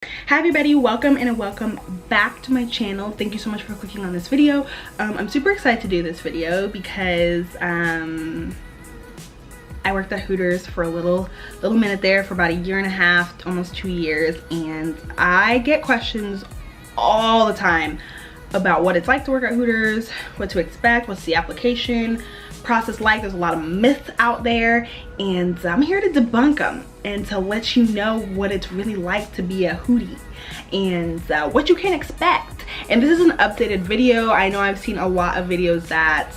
Hi everybody, welcome and welcome back to my channel. Thank you so much for clicking on this video. I'm super excited to do this video because I worked at Hooters for a little minute there for about a year and a half, almost 2 years, and I get questions all the time about what it's like to work at Hooters, what to expect, what's the application process like. There's a lot of myths out there, and I'm here to debunk them and to let you know what it's really like to be a Hootie and what you can expect. And this is an updated video. I know I've seen a lot of videos that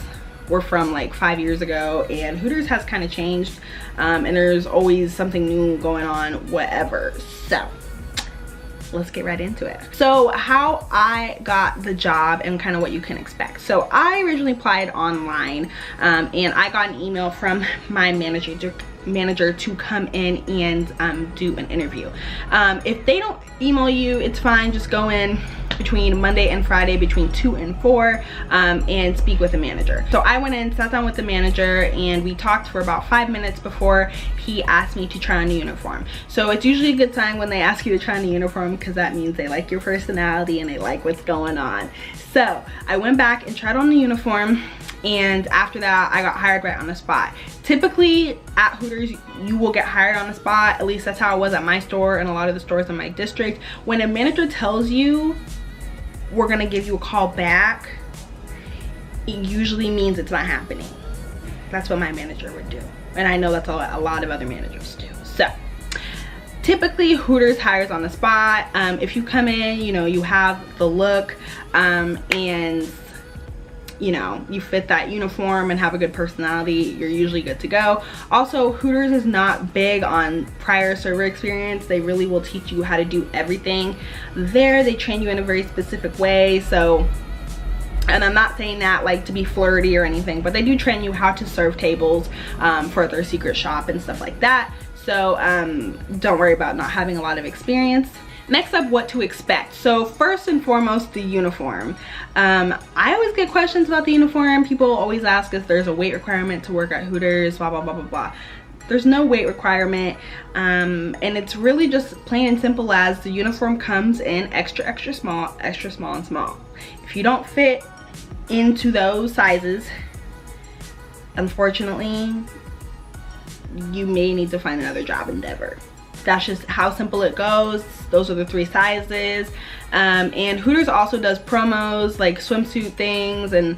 were from like 5 years ago, and Hooters has kind of changed, and there's always something new going on, whatever. So let's get right into it. So how I got the job and kind of what you can expect. So I originally applied online, and I got an email from my manager to come in and do an interview. If they don't email you, it's fine. Just go in between Monday and Friday between 2 and 4 and speak with the manager. So I went in, sat down with the manager, and we talked for about 5 minutes before he asked me to try on a uniform. So it's usually a good sign when they ask you to try on a uniform, because that means they like your personality and they like what's going on. So I went back and tried on the uniform, and after that I got hired right on the spot. Typically at Hooters you will get hired on the spot. At least that's how it was at my store and a lot of the stores in my district. When a manager tells you we're gonna give you a call back, it usually means it's not happening. That's what my manager would do, and I know that's what a lot of other managers do. So typically Hooters hires on the spot. If you come in, you know, you have the look, and you know, you fit that uniform and have a good personality, you're usually good to go. Also, Hooters is not big on prior server experience. They really will teach you how to do everything there. They train you in a very specific way. So, and I'm not saying that like to be flirty or anything, but they do train you how to serve tables for their secret shop and stuff like that. So don't worry about not having a lot of experience. Next up, what to expect. So first and foremost, the uniform. I always get questions about the uniform. People always ask if there's a weight requirement to work at Hooters, blah, blah, blah, blah, blah. There's no weight requirement, and it's really just plain and simple as the uniform comes in extra, extra small, and small. If you don't fit into those sizes, unfortunately, you may need to find another job endeavor. That's just how simple it goes. Those are the 3 sizes. And Hooters also does promos like swimsuit things and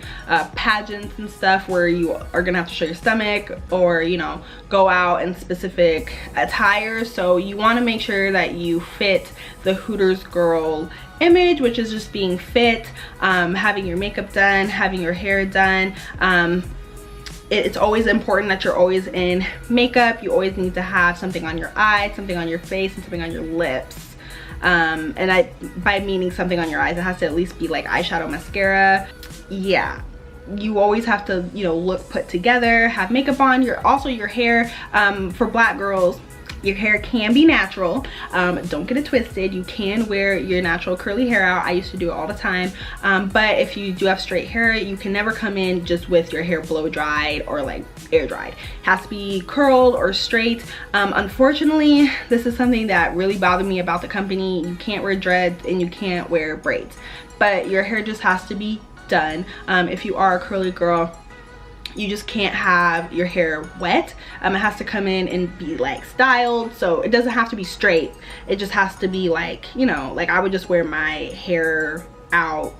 pageants and stuff where you are gonna have to show your stomach, or you know, go out in specific attire. So you want to make sure that you fit the Hooters girl image, which is just being fit, having your makeup done, having your hair done. It's always important that you're always in makeup. You always need to have something on your eyes, something on your face, and something on your lips. And by meaning something on your eyes, it has to at least be like eyeshadow, mascara. Yeah, you always have to, you know, look put together, have makeup on. Also your hair, for black girls, your hair can be natural. Don't get it twisted. You can wear your natural curly hair out. I used to do it all the time. But if you do have straight hair, you can never come in just with your hair blow dried or like air dried. It has to be curled or straight. Unfortunately, this is something that really bothered me about the company. You can't wear dreads and you can't wear braids, but your hair just has to be done. If you are a curly girl, you just can't have your hair wet. It has to come in and be like styled. So it doesn't have to be straight. It just has to be like, you know, like I would just wear my hair out,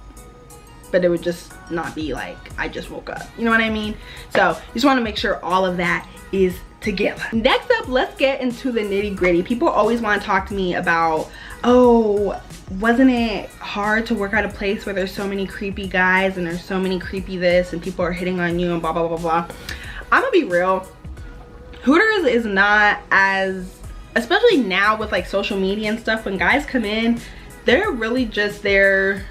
but it would just not be like I just woke up. You know what I mean? So you just want to make sure all of that is together. Next up, let's get into the nitty gritty. People always want to talk to me about, oh, wasn't it hard to work at a place where there's so many creepy guys and there's so many creepy this and people are hitting on you and blah, blah, blah, blah. I'm gonna be real. Hooters is not as, especially now with like social media and stuff, when guys come in, they're really just there,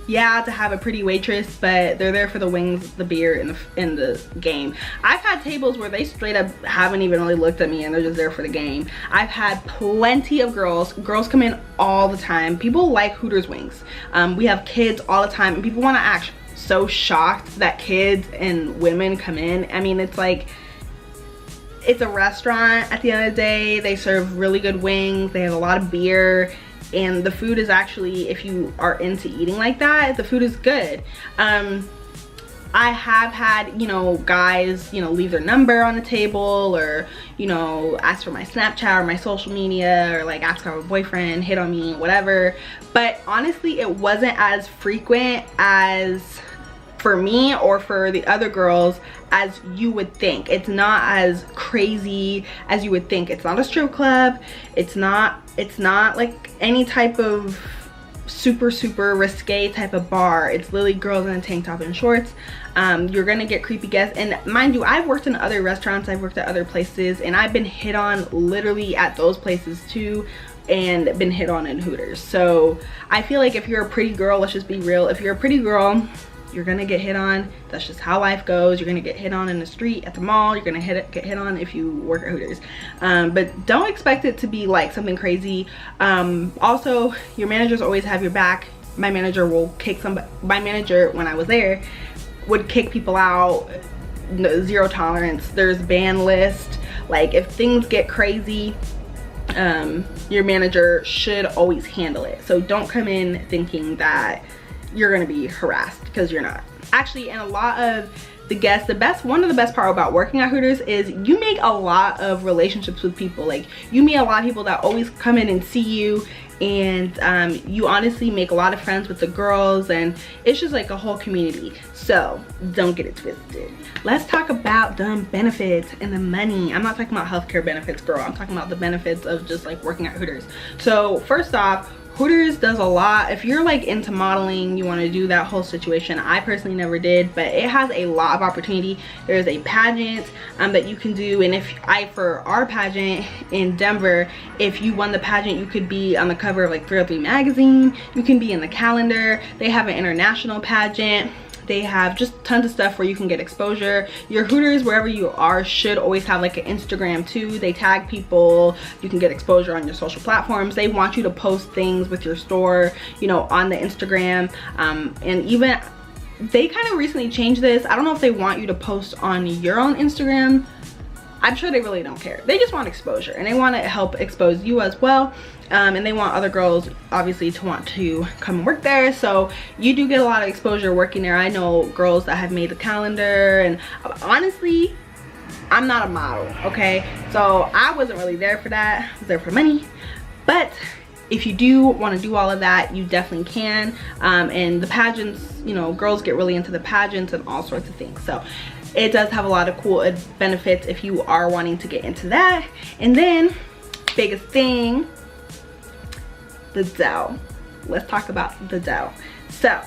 yeah, to have a pretty waitress, but they're there for the wings, the beer, and the game. I've had tables where they straight up haven't even really looked at me and they're just there for the game. I've had plenty of girls come in all the time. People like Hooters wings. We have kids all the time, and people want to act so shocked that kids and women come in. I mean, it's like, it's a restaurant at the end of the day. They serve really good wings. They have a lot of beer. and the food is actually, if you are into eating like that, the food is good. I have had, you know, guys, you know, leave their number on the table, or, you know, ask for my Snapchat or my social media, or like ask for a boyfriend, hit on me, whatever. But honestly, it wasn't as frequent as for me or for the other girls as you would think. It's not as crazy as you would think. It's not a strip club. It's not like any type of super risque type of bar. It's literally girls in a tank top and shorts. You're gonna get creepy guests, and mind you, I've worked in other restaurants, I've worked at other places, and I've been hit on literally at those places too, and been hit on in Hooters. So I feel like if you're a pretty girl, let's just be real, if you're a pretty girl, you're gonna get hit on. That's just how life goes. You're gonna get hit on in the street, at the mall. You're gonna get hit on if you work at Hooters. But don't expect it to be like something crazy. Also, your managers always have your back. My manager will kick somebody. My manager, when I was there, would kick people out. No, zero tolerance. There's ban list. Like, if things get crazy, your manager should always handle it. So don't come in thinking that you're gonna be harassed, because you're not. Actually, and a lot of the guests, one of the best part about working at Hooters is you make a lot of relationships with people. Like, you meet a lot of people that always come in and see you, and you honestly make a lot of friends with the girls, and it's just like a whole community. So don't get it twisted. Let's talk about the benefits and the money. I'm not talking about healthcare benefits, girl. I'm talking about the benefits of just like working at Hooters. So first off, Hooters does a lot. If you're like into modeling, you want to do that whole situation. I personally never did, but it has a lot of opportunity. There's a pageant that you can do, and for our pageant in Denver, if you won the pageant, you could be on the cover of like 303 magazine. You can be in the calendar. They have an international pageant. They have just tons of stuff where you can get exposure. Your Hooters, wherever you are, should always have like an Instagram too. They tag people. You can get exposure on your social platforms. They want you to post things with your store, you know, on the Instagram. And even they kind of recently changed this. I don't know if they want you to post on your own Instagram. I'm sure they really don't care. They just want exposure, and they want to help expose you as well. And they want other girls obviously to want to come and work there, so you do get a lot of exposure working there. I know girls that have made the calendar, and honestly, I'm not a model, okay? So I wasn't really there for that. I was there for money. But if you do want to do all of that, you definitely can. And the pageants, you know, girls get really into the pageants and all sorts of things. So it does have a lot of cool benefits if you are wanting to get into that. And then, biggest thing, the dough. Let's talk about the dough. So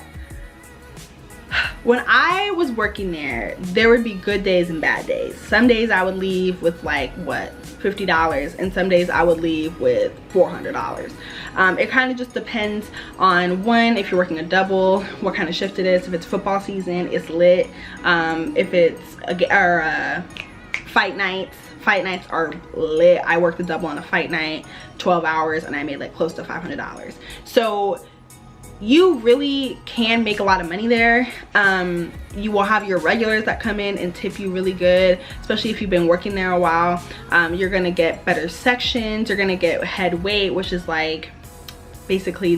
when I was working there would be good days and bad days. Some days I would leave with like, what, $50, and some days I would leave with $400. It kind of just depends on, one, if you're working a double, what kind of shift it is. If it's football season, it's lit. If it's fight nights are lit. I worked a double on a fight night, 12 hours, and I made like close to $500. So you really can make a lot of money there. You will have your regulars that come in and tip you really good, especially if you've been working there a while. You're gonna get better sections. You're gonna get head weight, which is like basically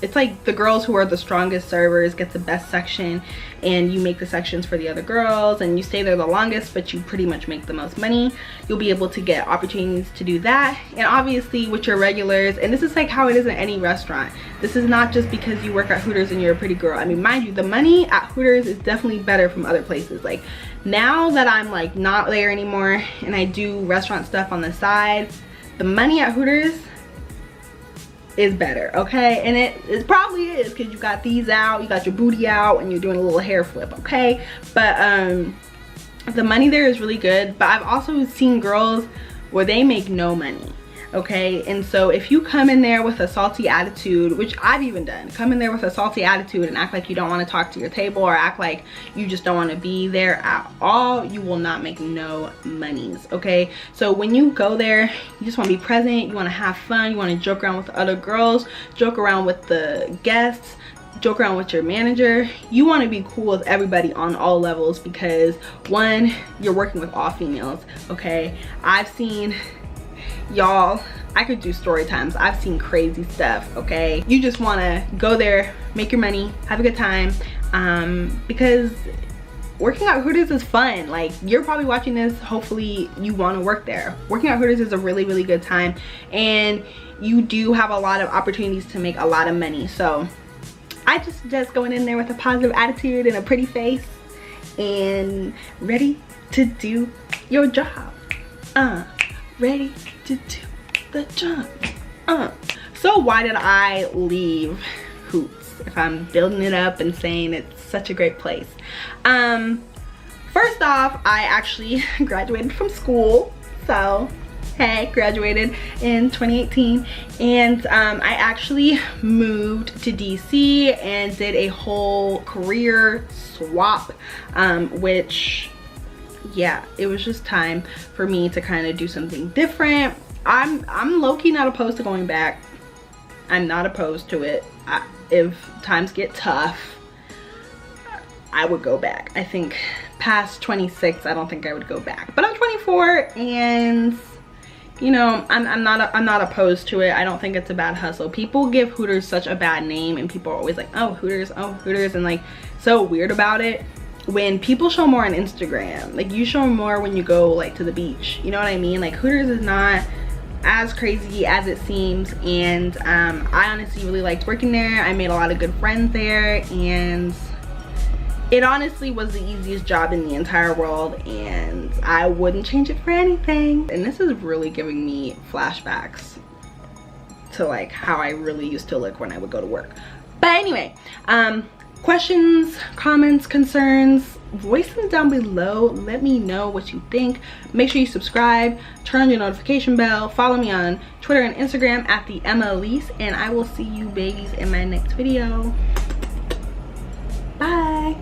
it's like the girls who are the strongest servers get the best section, and you make the sections for the other girls, and you stay there the longest, but you pretty much make the most money. You'll be able to get opportunities to do that. And obviously with your regulars, and this is like how it is in any restaurant. This is not just because you work at Hooters and you're a pretty girl. I mean, mind you, the money at Hooters is definitely better from other places. Like, now that I'm like not there anymore and I do restaurant stuff on the side, the money at Hooters is better, okay? And it probably is, because you got these out, you got your booty out, and you're doing a little hair flip, okay? But the money there is really good. But I've also seen girls where they make no money, okay? And so if you come in there with a salty attitude, which I've even done, come in there with a salty attitude and act like you don't want to talk to your table, or act like you just don't want to be there at all, you will not make no monies, okay? So when you go there, you just want to be present, you want to have fun, you want to joke around with the other girls, joke around with the guests, joke around with your manager. You want to be cool with everybody on all levels, because one, you're working with all females, okay? I've seen, y'all, I could do story times. I've seen crazy stuff, okay? You just wanna go there, make your money, have a good time, because working at Hooters is fun. Like, you're probably watching this, hopefully you wanna work there. Working at Hooters is a really, really good time, and you do have a lot of opportunities to make a lot of money. So I just suggest going in there with a positive attitude and a pretty face and ready to do your job. Ready to do the job. So why did I leave Hoots if I'm building it up and saying it's such a great place? First off, I actually graduated from school. So hey, graduated in 2018, and I actually moved to DC and did a whole career swap, which, yeah, it was just time for me to kind of do something different. I'm low-key not opposed to going back. I'm not opposed to it. If times get tough, I would go back. I think past 26, I don't think I would go back. But I'm 24, and you know, I'm not opposed to it. I don't think it's a bad hustle. People give Hooters such a bad name, and people are always like, oh Hooters, and like so weird about it. When people show more on Instagram, like you show more when you go like to the beach, you know what I mean? Like Hooters is not as crazy as it seems, and I honestly really liked working there. I made a lot of good friends there, and it honestly was the easiest job in the entire world, and I wouldn't change it for anything. And this is really giving me flashbacks to like how I really used to look when I would go to work. But anyway, questions, comments, concerns, voice them down below. Let me know what you think. Make sure you subscribe, turn on your notification bell, follow me on Twitter and Instagram at theemmaelyse, and I will see you babies in my next video.